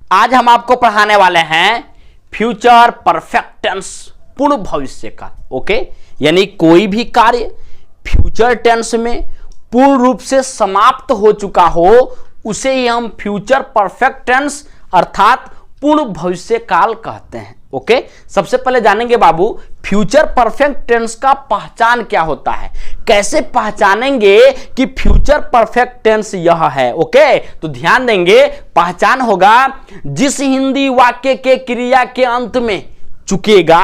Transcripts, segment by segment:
आज हम आपको पढ़ाने वाले हैं फ्यूचर परफेक्ट टेंस, पूर्ण भविष्य का। ओके, यानी कोई भी कार्य फ्यूचर टेंस में पूर्ण रूप से समाप्त हो चुका हो उसे ही हम फ्यूचर परफेक्ट टेंस अर्थात पूर्ण भविष्य काल कहते हैं। ओके, सबसे पहले जानेंगे बाबू फ्यूचर परफेक्ट टेंस का पहचान क्या होता है, कैसे पहचानेंगे कि फ्यूचर परफेक्ट टेंस यह है। ओके, तो ध्यान देंगे, पहचान होगा जिस हिंदी वाक्य के क्रिया के अंत में चुकेगा,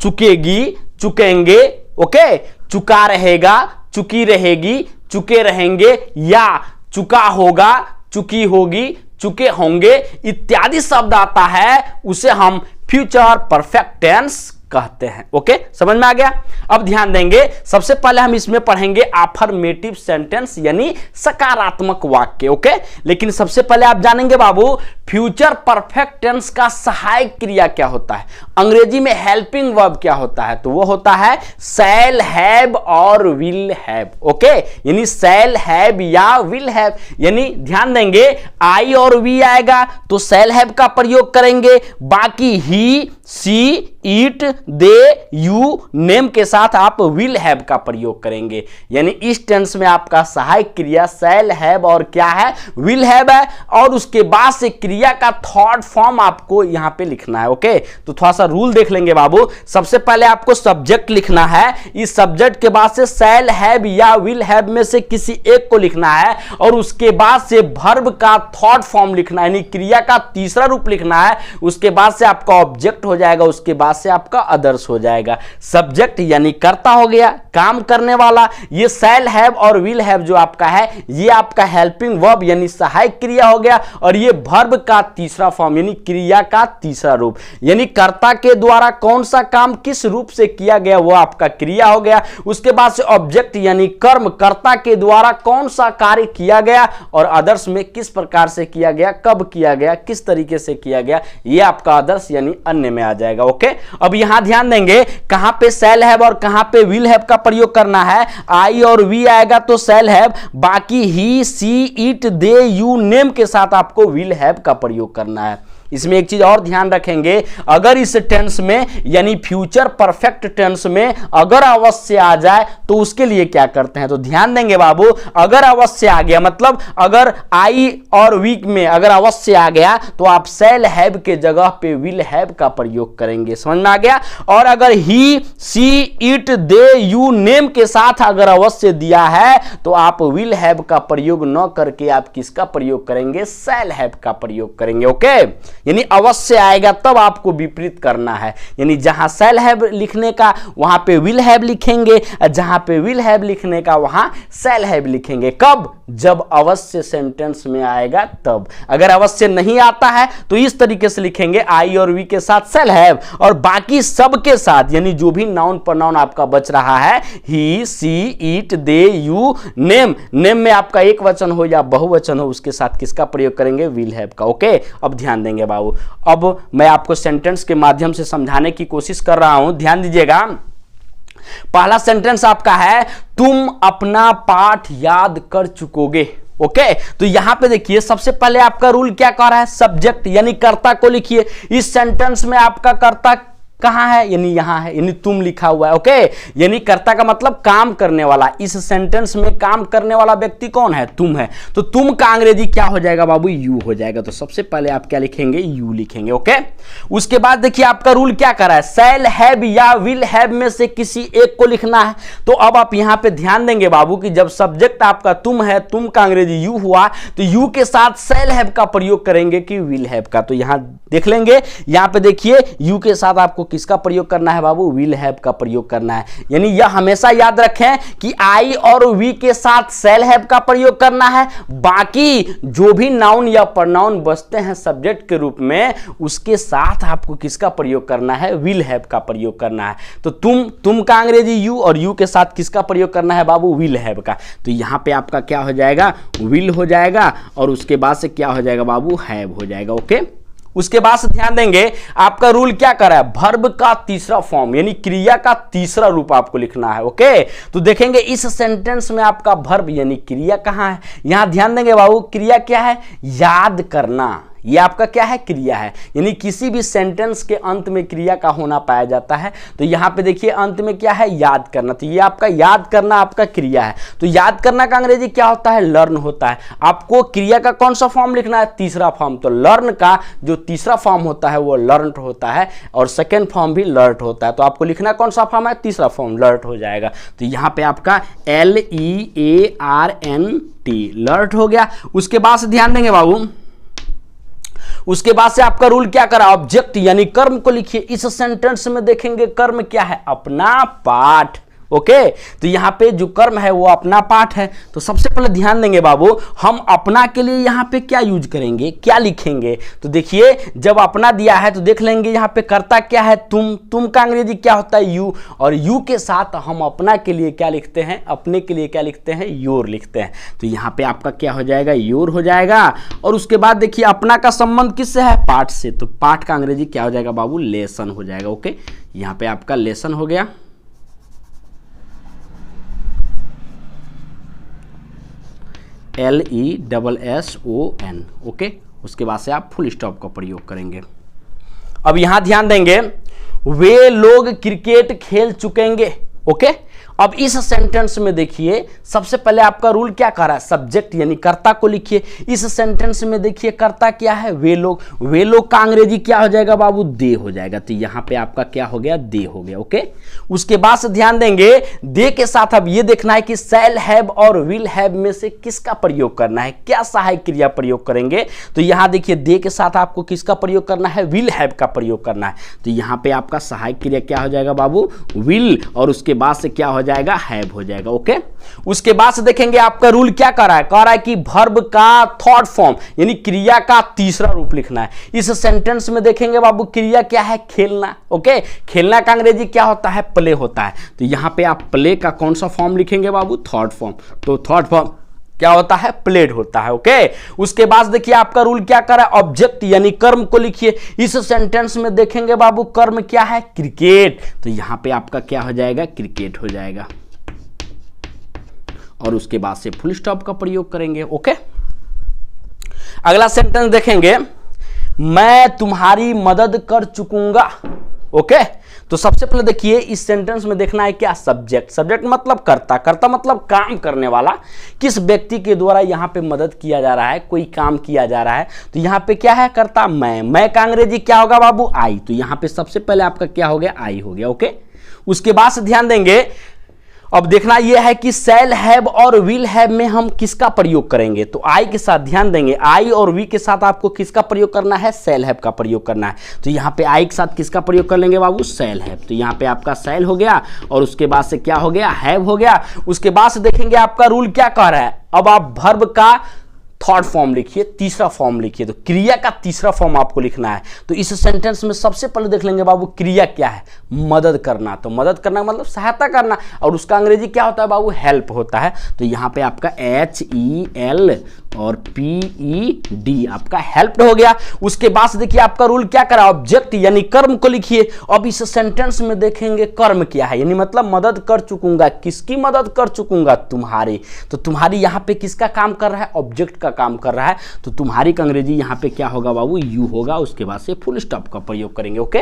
चुकेगी, चुकेंगे, ओके, चुका रहेगा, चुकी रहेगी, चुके रहेंगे या चुका होगा, चुकी होगी, चुके होंगे इत्यादि शब्द आता है उसे हम फ्यूचर परफेक्ट टेंस कहते हैं। ओके, समझ में आ गया। अब ध्यान देंगे, सबसे पहले हम इसमें पढ़ेंगे अफर्मेटिव सेंटेंस यानी सकारात्मक वाक्य। ओके, लेकिन सबसे पहले आप जानेंगे बाबू फ्यूचर परफेक्ट टेंस का सहायक क्रिया क्या होता है, अंग्रेजी में हेल्पिंग वर्ब क्या होता है, तो वो होता है शैल हैव और विल हैव। ओके, यानी शैल हैव या विल हैव, यानी ध्यान देंगे आई और वी आएगा तो शैल हैव का प्रयोग करेंगे, बाकी ही, सी, ईट, दे, यू, नेम के साथ आप विल हैव का प्रयोग करेंगे। यानी इस टेंस में आपका सहायक क्रिया शैल हैव और क्या है, विल हैव है, और उसके बाद से क्रिया का थर्ड फॉर्म आपको यहां पे लिखना है। ओके, तो थोड़ा सा रूल देख लेंगे बाबू। सबसे पहले आपको सब्जेक्ट लिखना है, इस सब्जेक्ट के बाद से शैल हैव या विल हैव में से किसी एक को लिखना है, और उसके बाद से वर्ब का थर्ड फॉर्म लिखना है, यानी क्रिया का तीसरा रूप लिखना है। उसके बाद से आपका ऑब्जेक्ट हो जाएगा, उसके बाद से आपका अदर्स हो जाएगा। सब्जेक्ट यानी कर्ता हो गया, काम करने वाला, ये शैल हैव और विल हैव जो आपका है ये आपका हेल्पिंग वर्ब यानी सहायक क्रिया हो गया, और ये वर्ब का तीसरा फॉर्म यानी क्रिया का तीसरा रूप, यानी कर्ता के द्वारा कौन सा काम किस रूप से किया गया वो आपका क्रिया हो गया। उसके बाद से ऑब्जेक्ट यानी कर्म, कर्ता के द्वारा कौन सा कार्य किया गया, और अदर्स में किस प्रकार से किया गया, कब किया गया, किस तरीके से किया गया, ये आपका अदर्स यानी अन्य में आ जाएगा। ओके, अब यहां ध्यान देंगे कहां पे शैल हैव और कहां पे विल हैव का प्रयोग करना है। आई और वी आएगा तो शैल हैव, बाकी ही, see, it, they, you, name के साथ आपको विल हैव का प्रयोग करना है। इसमें एक चीज और ध्यान रखेंगे, अगर इस टेंस में यानी फ्यूचर परफेक्ट टेंस में अगर अवश्य आ जाए तो उसके लिए क्या करते हैं, तो ध्यान देंगे बाबू, अगर अवश्य आ गया मतलब अगर आई और वी में अगर अवश्य आ गया तो आप शैल हैव के जगह पे विल हैव का प्रयोग करेंगे। समझ में आ गया। और अगर ही, see, it, they, you, name के साथ अगर अवश्य दिया है तो आप विल हैव का प्रयोग न करके आप किसका प्रयोग करेंगे, शैल हैव का प्रयोग करेंगे। ओके, यानी अवश्य आएगा तब आपको विपरीत करना है, यानी जहां शैल हैव लिखने का वहां पे विल हैव लिखेंगे, जहां पे विल हैव लिखने का वहां शैल हैव लिखेंगे। कब, जब अवश्य सेंटेंस में आएगा तब। अगर अवश्य नहीं आता है तो इस तरीके से लिखेंगे आई और वी के साथ शैल हैव, और बाकी सब के साथ यानी जो भी नाउन प्रोनाउन आपका बच रहा है, he, see, it, they, you, name, name में आपका एक वचन हो या बहुवचन हो उसके साथ किसका प्रयोग करेंगे, विल हैव का। ओके, अब ध्यान देंगे बाबू, अब मैं आपको सेंटेंस के माध्यम से समझाने की कोशिश कर रहा हूं, ध्यान दीजिएगा। पहला सेंटेंस आपका है तुम अपना पाठ याद कर चुकोगे। ओके, तो यहां पे देखिए सबसे पहले आपका रूल क्या कह रहा है, सब्जेक्ट यानी कर्ता को लिखिए। इस सेंटेंस में आपका कर्ता कहां है, यानी यहां है, यानी तुम लिखा हुआ है। ओके, यानी कर्ता का मतलब काम करने वाला, इस सेंटेंस में काम करने वाला व्यक्ति कौन है, तुम है, तो तुम का अंग्रेजी क्या हो जाएगा बाबू, यू हो जाएगा। तो सबसे पहले आप क्या लिखेंगे, यू लिखेंगे। ओके, उसके बाद देखिए आपका रूल क्या कर रहा है, शैल हैव या विल हैव में से किसी एक को लिखना है। तो अब आप यहां पे ध्यान देंगे बाबू कि जब सब्जेक्ट आपका तुम है, तुम का अंग्रेजी यू हुआ, तो यू के साथ शैल हैव का प्रयोग करेंगे कि विल हैव का, तो यहां देख लेंगे, यहां पे देखिए यू के साथ आपको किसका प्रयोग करना है बाबू, विल हैव का प्रयोग करना है। यानी यह हमेशा याद रखें कि आई और वी के साथ शैल हैव का प्रयोग करना है, बाकी जो भी नाउन या प्रोनाउन बचते हैं सब्जेक्ट के रूप में उसके साथ आपको किसका प्रयोग करना है, विल हैव का प्रयोग करना है। तो तुम का अंग्रेजी यू और यू के साथ किसका प्रयोग करना है बाबू, विल हैव का। तो यहां पे आपका क्या हो जाएगा, विल हो जाएगा, और उसके बाद से क्या हो जाएगा बाबू, हैव हो जाएगा। ओके, उसके बाद से ध्यान देंगे आपका रूल क्या कर रहा है, वर्ब का तीसरा फॉर्म यानी क्रिया का तीसरा रूप आपको लिखना है। ओके, तो देखेंगे इस सेंटेंस में आपका वर्ब यानी क्रिया कहां है, यहां ध्यान देंगे बाबू, क्रिया क्या है, याद करना, ये आपका क्या है, क्रिया है। यानी किसी भी सेंटेंस के अंत में क्रिया का होना पाया जाता है। तो यहां पे देखिए अंत में क्या है, याद करना। तो ये आपका याद करना आपका क्रिया है। तो याद करना का अंग्रेजी क्या होता है, लर्न होता है। आपको क्रिया का कौन सा फॉर्म लिखना है, तीसरा फॉर्म। तो लर्न का जो तीसरा फॉर्म होता है वो लर्नड होता है, और सेकेंड फॉर्म भी लर्ट होता है। तो आपको लिखना कौन सा फॉर्म है, तीसरा फॉर्म, लर्ट हो जाएगा। तो यहां पे आपका LEARNT लर्ट हो गया। उसके बाद से ध्यान देंगे बाबू, उसके बाद से आपका रूल क्या करा, ऑब्जेक्ट यानी कर्म को लिखिए। इस सेंटेंस में देखेंगे कर्म क्या है, अपना पाठ। ओके, तो यहां पे जो कर्म है वो अपना पाठ है। तो सबसे पहले ध्यान देंगे बाबू, हम अपना के लिए यहां पे क्या यूज करेंगे, क्या लिखेंगे। तो देखिए जब अपना दिया है तो देख लेंगे यहां पे कर्ता क्या है, तुम का अंग्रेजी क्या होता है, यू। और यू के साथ हम अपना के लिए क्या लिखते हैं, अपने के लिए क्या लिखते हैं, योर लिखते हैं। तो यहां पे आपका क्या हो जाएगा, योर हो जाएगा। और उसके बाद देखिए अपना का संबंध किससे है, पाठ से। तो पाठ का अंग्रेजी क्या हो जाएगा बाबू, लेसन हो जाएगा। ओके, यहां पे आपका लेसन हो गया। LESSON। ओके, उसके बाद से आप फुल स्टॉप का प्रयोग करेंगे। अब यहां ध्यान देंगे, वे लोग क्रिकेट खेल चुकेंगे। ओके, अब इस सेंटेंस में देखिए सबसे पहले आपका रूल क्या कर रहा है, सब्जेक्ट यानी कर्ता को लिखिए। इस सेंटेंस में देखिए कर्ता क्या है, वे लोग। वे लोग का अंग्रेजी क्या हो जाएगा बाबू, दे हो जाएगा। तो यहां पे आपका क्या हो गया, दे हो गया। ओके, उसके बाद से ध्यान देंगे, दे के साथ अब ये देखना है कि शैल हैव और विल हैव में से किसका प्रयोग करना है, क्या सहायक क्रिया प्रयोग करेंगे। तो यहां देखिए दे के साथ आपको किसका प्रयोग करना है, विल हैव का प्रयोग करना है। तो यहां पे आपका सहायक क्रिया क्या हो जाएगा बाबू, विल, और उसके बाद से क्या हो जाएगा, हैव हो जाएगा। ओके, उसके बाद से देखेंगे आपका रूल क्या कर रहा है कि वर्ब का थर्ड फॉर्म यानी क्रिया का तीसरा रूप लिखना है। इस सेंटेंस में देखेंगे बाबू क्रिया क्या है, खेलना। ओके, खेलना का अंग्रेजी क्या होता है, प्ले होता है। तो यहां पे आप प्ले का कौन सा फॉर्म लिखेंगे बाबू, थर्ड फॉर्म। तो थर्ड फॉर्म क्या होता है, प्लेड होता है। ओके, उसके बाद देखिए आपका रूल क्या कर रहा है, ऑब्जेक्ट यानी कर्म को लिखिए। इस सेंटेंस में देखेंगे बाबू कर्म क्या है, क्रिकेट। तो यहां पे आपका क्या हो जाएगा, क्रिकेट हो जाएगा। और उसके बाद से फुल स्टॉप का प्रयोग करेंगे। ओके, अगला सेंटेंस देखेंगे, मैं तुम्हारी मदद कर चुकूंगा। ओके, तो सबसे पहले देखिए इस सेंटेंस में देखना है क्या, सब्जेक्ट। सब्जेक्ट मतलब कर्ता, कर्ता मतलब काम करने वाला। किस व्यक्ति के द्वारा यहां पे मदद किया जा रहा है, कोई काम किया जा रहा है। तो यहां पे क्या है, कर्ता मैं का अंग्रेजी क्या होगा बाबू, आई। तो यहां पे सबसे पहले आपका क्या हो गया, आई हो गया। ओके, उसके बाद से ध्यान देंगे, अब देखना यह है कि शैल हैव और विल हैव में हम किसका प्रयोग करेंगे। तो आई के साथ ध्यान देंगे, आई और वी के साथ आपको किसका प्रयोग करना है, शैल हैव का प्रयोग करना है। तो यहाँ पे आई के साथ किसका प्रयोग कर लेंगे बाबू, शैल हैव। तो यहाँ पे आपका शैल हो गया, और उसके बाद से क्या हो गया, हैव हो गया। उसके बाद से देखेंगे आपका रूल क्या कह रहा है, अब आप वर्ब का थर्ड फॉर्म लिखिए, तीसरा फॉर्म लिखिए। तो क्रिया का तीसरा फॉर्म आपको लिखना है। तो इस सेंटेंस में सबसे पहले देख लेंगे बाबू क्रिया क्या है, मदद करना। तो मदद करना मतलब सहायता करना, और उसका अंग्रेजी क्या होता है बाबू, हेल्प होता है। तो यहाँ पे आपका HEL और PED आपका हेल्प हो गया। उसके बाद से देखिए आपका रूल क्या करा, ऑब्जेक्ट यानी कर्म को लिखिए। अब इस सेंटेंस में देखेंगे कर्म क्या है, यानी मतलब मदद कर चुकूंगा। किसकी मदद कर चुकूंगा, तुम्हारी। तो तुम्हारी यहाँ पे किसका काम कर रहा है, ऑब्जेक्ट का काम कर रहा है। तो तुम्हारी का अंग्रेजी यहाँ पे क्या होगा बाबू, यू होगा। उसके बाद से फुल स्टॉप का प्रयोग करेंगे। ओके,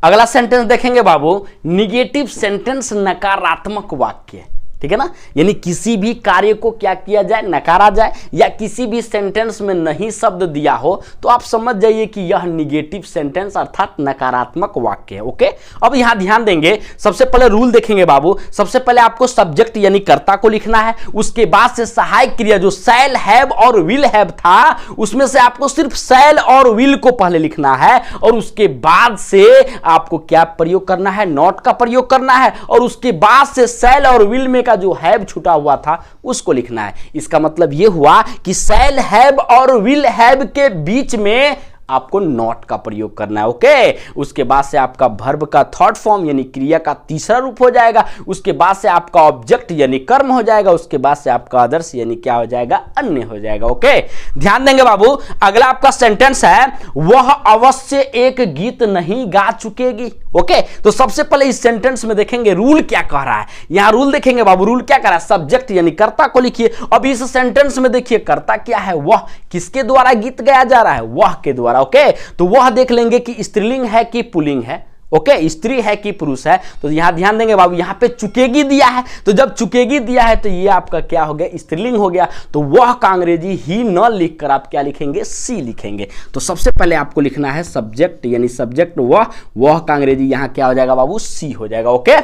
अगला सेंटेंस देखेंगे बाबू, निगेटिव सेंटेंस नकारात्मक वाक्य। ठीक है ना, यानी किसी भी कार्य को क्या किया जाए, नकारा जाए, या किसी भी सेंटेंस में नहीं शब्द दिया हो तो आप समझ जाइए कि यह निगेटिव सेंटेंस अर्थात नकारात्मक वाक्य है। ओके, अब यहां ध्यान देंगे, सबसे पहले रूल देखेंगे बाबू। सबसे पहले आपको सब्जेक्ट यानी कर्ता को लिखना है। उसके बाद से सहायक क्रिया जो शैल हैव और विल हैव था, उसमें से आपको सिर्फ शैल और विल को पहले लिखना है, और उसके बाद से आपको क्या प्रयोग करना है, नॉट का प्रयोग करना है, और उसके बाद से शैल और विल में का जो हैव छुटा हुआ था उसको लिखना है। इसका मतलब यह हुआ कि शैल हैव और विल हैव के बीच में आपको नॉट का प्रयोग करना है। ओके, उसके बाद से आपका वर्ब का थर्ड फॉर्म यानी क्रिया का तीसरा रूप हो जाएगा। उसके बाद से आपका ऑब्जेक्ट यानी कर्म हो जाएगा। उसके बाद से आपका अदर्स यानी क्या हो जाएगा, अन्य हो जाएगा। ओके, ध्यान देंगे बाबू। अगला आपका सेंटेंस है, वह अवश्य एक गीत नहीं गा चुकेगी। ओके तो सबसे पहले इस सेंटेंस में देखेंगे रूल क्या कह रहा है। यहां रूल देखेंगे बाबू, रूल क्या कह रहा है, सब्जेक्ट यानी कर्ता को लिखिए। अब इस सेंटेंस में देखिए कर्ता क्या है, वह किसके द्वारा गीत गाया जा रहा है, वह के द्वारा। ओके तो वह देख लेंगे कि स्त्रीलिंग है कि पुल्लिंग है, ओके स्त्री है कि पुरुष है। तो यहां ध्यान देंगे बाबू, यहां पे चुकेगी दिया है, तो जब चुकेगी दिया है तो ये आपका क्या हो गया, स्त्रीलिंग हो गया। तो वह का अंग्रेजी ही न लिखकर आप क्या लिखेंगे, सी लिखेंगे। तो सबसे पहले आपको लिखना है सब्जेक्ट यानी सब्जेक्ट वह का अंग्रेजी यहां क्या हो जाएगा बाबू, सी हो जाएगा। ओके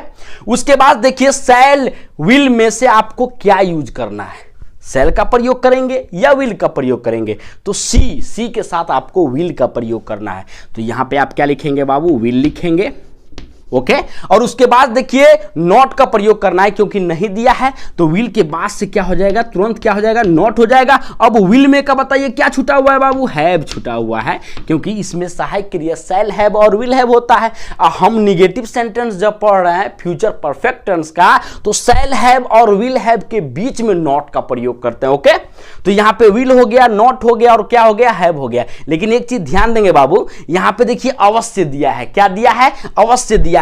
उसके बाद देखिए शैल विल में से आपको क्या यूज करना है, शैल का प्रयोग करेंगे या विल का प्रयोग करेंगे। तो सी के साथ आपको विल का प्रयोग करना है। तो यहां पे आप क्या लिखेंगे बाबू, विल लिखेंगे। ओके और उसके बाद देखिए नॉट का प्रयोग करना है, क्योंकि नहीं दिया है तो विल के बाद से क्या हो जाएगा, तुरंत क्या हो जाएगा, नॉट हो जाएगा। अब विल में का बताइए क्या छूटा हुआ है बाबू, हैव छूटा हुआ है, क्योंकि इसमें सहायक क्रिया शैल हैव और विल हैव होता है। हम निगेटिव सेंटेंस जब पढ़ रहे हैं फ्यूचर परफेक्ट टेंस का, तो शैल हैव और विल हैव के बीच में नॉट का प्रयोग करते हैं। ओके तो यहां पे विल हो गया, नॉट हो गया और क्या हो गया, हैव हो गया। लेकिन एक चीज ध्यान देंगे बाबू, यहां पे देखिए अवश्य दिया है, क्या दिया है, अवश्य दिया है।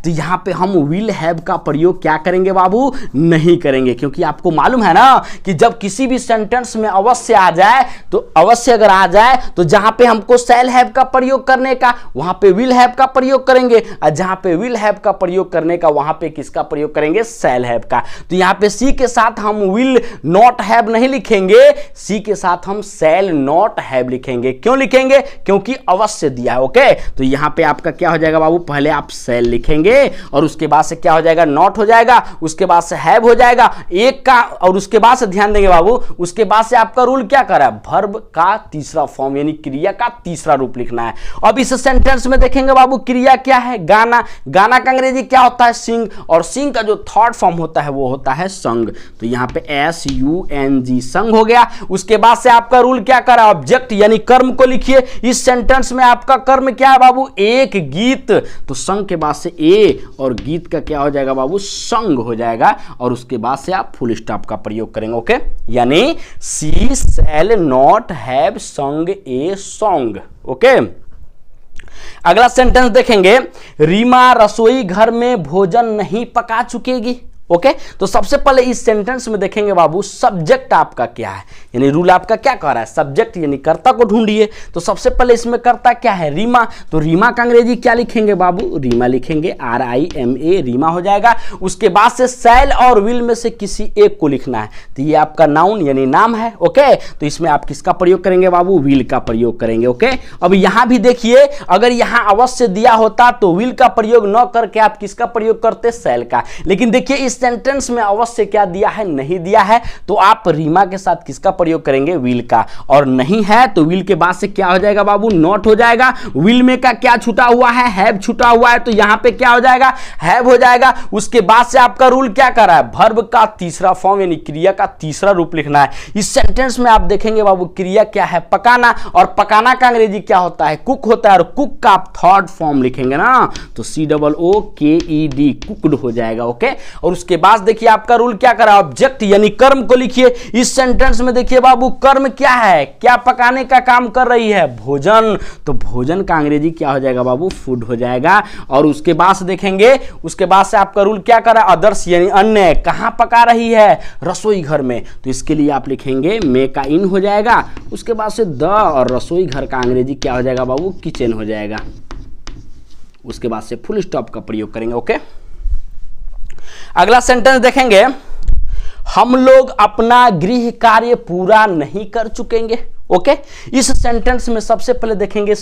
तो यहां पे हम विल हैव का प्रयोग क्या करेंगे बाबू, नहीं करेंगे, क्योंकि आपको मालूम है ना कि जब किसी भी सेंटेंस में अवश्य आ जाए, तो अवश्य अगर आ जाए तो जहां पे हमको शैल हैव का प्रयोग करने का, वहां पे विल हैव का प्रयोग करेंगे, और जहां पे विल हैव का प्रयोग करने का वहां पे किसका प्रयोग करेंगे, शैल हैव का। तो यहां पे सी के साथ हम विल नॉट हैव नहीं लिखेंगे, सी के साथ हम शैल नॉट हैव लिखेंगे। क्यों लिखेंगे, क्योंकि अवश्य दिया है। ओके तो यहां पे आपका क्या हो जाएगा बाबू, पहले आप शैल लिखेंगे और उसके बाद से क्या हो जाएगा, नॉट हो जाएगा, उसके बाद से हैव हो जाएगा एक का, और उसके बाद से ध्यान देंगे बाबू, उसके बाद से आपका रूल क्या कर रहा है, वर्ब का तीसरा फॉर्म यानी क्रिया का तीसरा रूप लिखना है। अब इस सेंटेंस में देखेंगे बाबू क्रिया क्या है, गाना, गाना का अंग्रेजी क्या होता है, सिंग, और सिंग का जो थर्ड फॉर्म होता है वो होता है संग। तो यहां पे SUNG संग हो गया। उसके बाद से आपका रूल क्या कर रहा है, ऑब्जेक्ट यानी कर्म को लिखिए। इस सेंटेंस में आपका कर्म क्या है बाबू, एक गीत, तो संग के बाद से ए और गीत का क्या हो जाएगा बाबू, संग हो जाएगा, और उसके बाद से आप फुल स्टॉप का प्रयोग करेंगे। ओके यानी सी शैल नॉट हैव संग ए सॉन्ग। ओके अगला सेंटेंस देखेंगे, रीमा रसोई घर में भोजन नहीं पका चुकेगी। ओके तो सबसे पहले इस सेंटेंस में देखेंगे बाबू सब्जेक्ट आपका क्या है, यानी रूल आपका क्या कह रहा है, सब्जेक्ट यानी कर्ता को ढूंढिए। तो सबसे पहले इसमें कर्ता क्या है, रीमा, तो रीमा का अंग्रेजी क्या लिखेंगे बाबू, रीमा लिखेंगे, RIMA रीमा हो जाएगा। उसके बाद से शैल और विल में से किसी एक को लिखना है, तो ये आपका नाउन यानी नाम है। ओके तो इसमें आप किसका प्रयोग करेंगे बाबू, विल का प्रयोग करेंगे। ओके अब यहां भी देखिए, अगर यहां अवश्य दिया होता तो विल का प्रयोग न करके आप किसका प्रयोग करते, शैल का। लेकिन देखिए इस सेंटेंस में अवश्य क्या दिया है, नहीं दिया है, तो आप रीमा के साथ किसका प्रयोग करेंगे, विल का, और नहीं है तो विल के बाद से क्या हो जाएगा बाबू, नॉट हो जाएगा। विल में का क्या छूटा हुआ है, हैव छूटा हुआ है, तो यहां पे क्या हो जाएगा, हैव हो जाएगा। उसके बाद से आपका रूल क्या कर रहा है, वर्ब का तीसरा फॉर्म यानी क्रिया का तीसरा रूप लिखना है। इस सेंटेंस में आप देखेंगे बाबू क्रिया क्या है, पकाना, और पकाना का अंग्रेजी क्या होता है, कुक होता है, और कुक का आप थर्ड फॉर्म लिखेंगे ना, तो COOKED कुकड हो जाएगा। ओके और उसके बाद देखिए आपका रूल क्या कर रहा है, ऑब्जेक्ट यानी कर्म को लिखिए। इस सेंटेंस में देखिए बाबू कर्म क्या है, क्या पकाने का काम कर रही है, भोजन, तो भोजन का अंग्रेजी क्या हो जाएगा बाबू, फूड हो जाएगा। और उसके बाद से देखेंगे, उसके बाद से आपका रूल क्या कर रहा है, अदर्स यानी अन्य, कहां पका रही है, रसोई घर में, तो इसके लिए आप लिखेंगे मे का इन हो जाएगा। उसके बाद से द, और रसोई घर का अंग्रेजी क्या हो जाएगा बाबू, किचन हो जाएगा। उसके बाद से फुल स्टॉप का प्रयोग करेंगे। ओके अगला सेंटेंस देखेंगे, हम लोग अपना गृह कार्य पूरा नहीं कर चुकेंगे। ओके इस सेंटेंस में सबसे पहले देखेंगे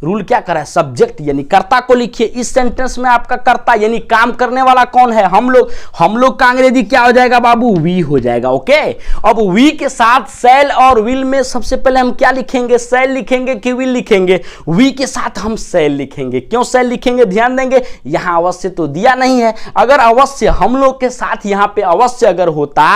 रूल क्या कर रहा है, सब्जेक्ट यानी कर्ता को लिखिए। इस सेंटेंस में आपका कर्ता यानी काम करने वाला कौन है, हम लोग। हम लोग का अंग्रेजी क्या हो जाएगा बाबू, वी हो जाएगा। ओके अब वी के साथ शैल और विल में सबसे पहले हम क्या लिखेंगे, शैल लिखेंगे कि विल लिखेंगे, वी के साथ हम शैल लिखेंगे। क्यों शैल लिखेंगे, ध्यान देंगे, यहां अवश्य तो दिया नहीं है, अगर अवश्य हम लोग के साथ यहां पे अवश्य अगर होता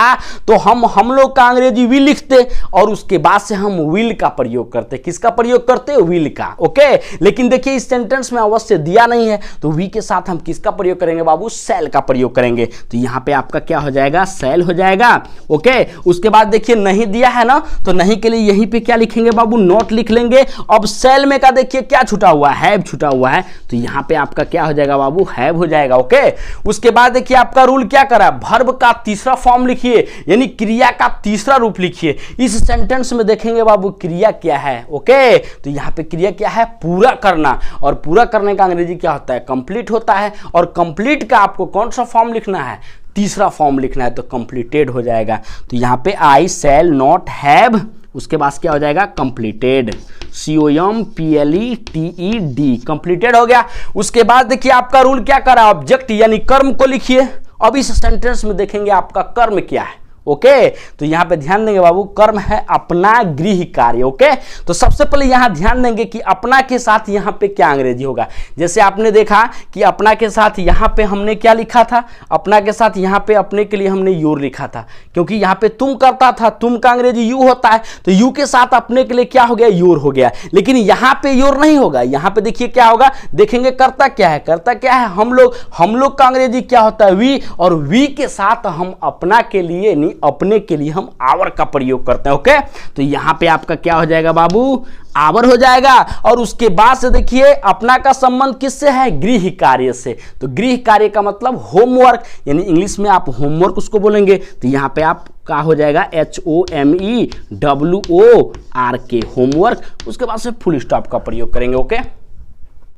तो हम लोग का अंग्रेजी विल लिखते, और उसके बाद से हम विल का प्रयोग करते, किसका प्रयोग करते, विल का। ओके लेकिन देखिए इस सेंटेंस में अवश्य दिया नहीं है, तो वी के साथ हम किसका प्रयोग करेंगे बाबू, शैल का प्रयोग करेंगे। तो यहां पे आपका क्या हो जाएगा, शैल हो जाएगा। ओके, उसके बाद देखिए नहीं दिया है ना, तो नहीं के लिए यहीं पे क्या लिखेंगे बाबू, नॉट लिख लेंगे। अब शैल में का देखिए क्या छुटा हुआ है, हैव छुटा हुआ है, तो यहां पे आपका क्या हो जाएगा बाबू, हैव हो जाएगा। ओके, उसके बाद देखिए आपका रूल क्या करा, वर्ब का तीसरा फॉर्म लिखिए, यानी क्रिया का तीसरा रूप लिखिए। इस सेंटेंस में देखेंगे बाबू क्रिया क्या है। ओके, तो यहां पे क्रिया क्या है, पूरा करना, और पूरा करने का अंग्रेजी क्या होता है, कंप्लीट होता है। और कंप्लीट का आपको कौन सा फॉर्म लिखना है, तीसरा फॉर्म लिखना है, तो कंप्लीटेड हो जाएगा। तो यहां पे आई शैल नॉट हैव, उसके बाद क्या हो जाएगा, कंप्लीटेड, COMPLETED, कंप्लीटेड हो गया। उसके बाद देखिए आपका रूल क्या कर रहा है, ऑब्जेक्ट यानी कर्म को लिखिए। अब इस सेंटेंस में देखेंगे आपका कर्म क्या है। ओके, तो यहां पे ध्यान देंगे बाबू, कर्म है अपना गृह कार्य। ओके, तो सबसे पहले यहां ध्यान देंगे कि अपना के साथ यहां पे क्या अंग्रेजी होगा। जैसे आपने देखा कि अपना के साथ यहां पे हमने क्या लिखा था, अपना के साथ यहां पे अपने के लिए हमने योर लिखा था, क्योंकि यहां पे तुम करता था, तुम का अंग्रेजी यू होता है, तो यू के साथ अपने के लिए क्या हो गया, योर हो गया। लेकिन यहां पे योर नहीं होगा, यहां पे देखिए क्या होगा, देखेंगे करता क्या है, करता क्या है, हम लोग का अंग्रेजी क्या होता है, वी, और वी के साथ हम अपना के लिए नहीं, अपने के लिए हम आवर का प्रयोग करते हैं। ओके, तो यहां पे आपका क्या हो जाएगा बाबू, आवर हो जाएगा। और उसके बाद से देखिए अपना का संबंध किससे है, गृह कार्य से। तो गृह कार्य का मतलब होमवर्क, यानी इंग्लिश में आप होमवर्क उसको बोलेंगे, तो यहां पे आप क्या हो जाएगा, HOMEWORK, होमवर्क। उसके बाद से फुल स्टॉप का प्रयोग करेंगे। ओके।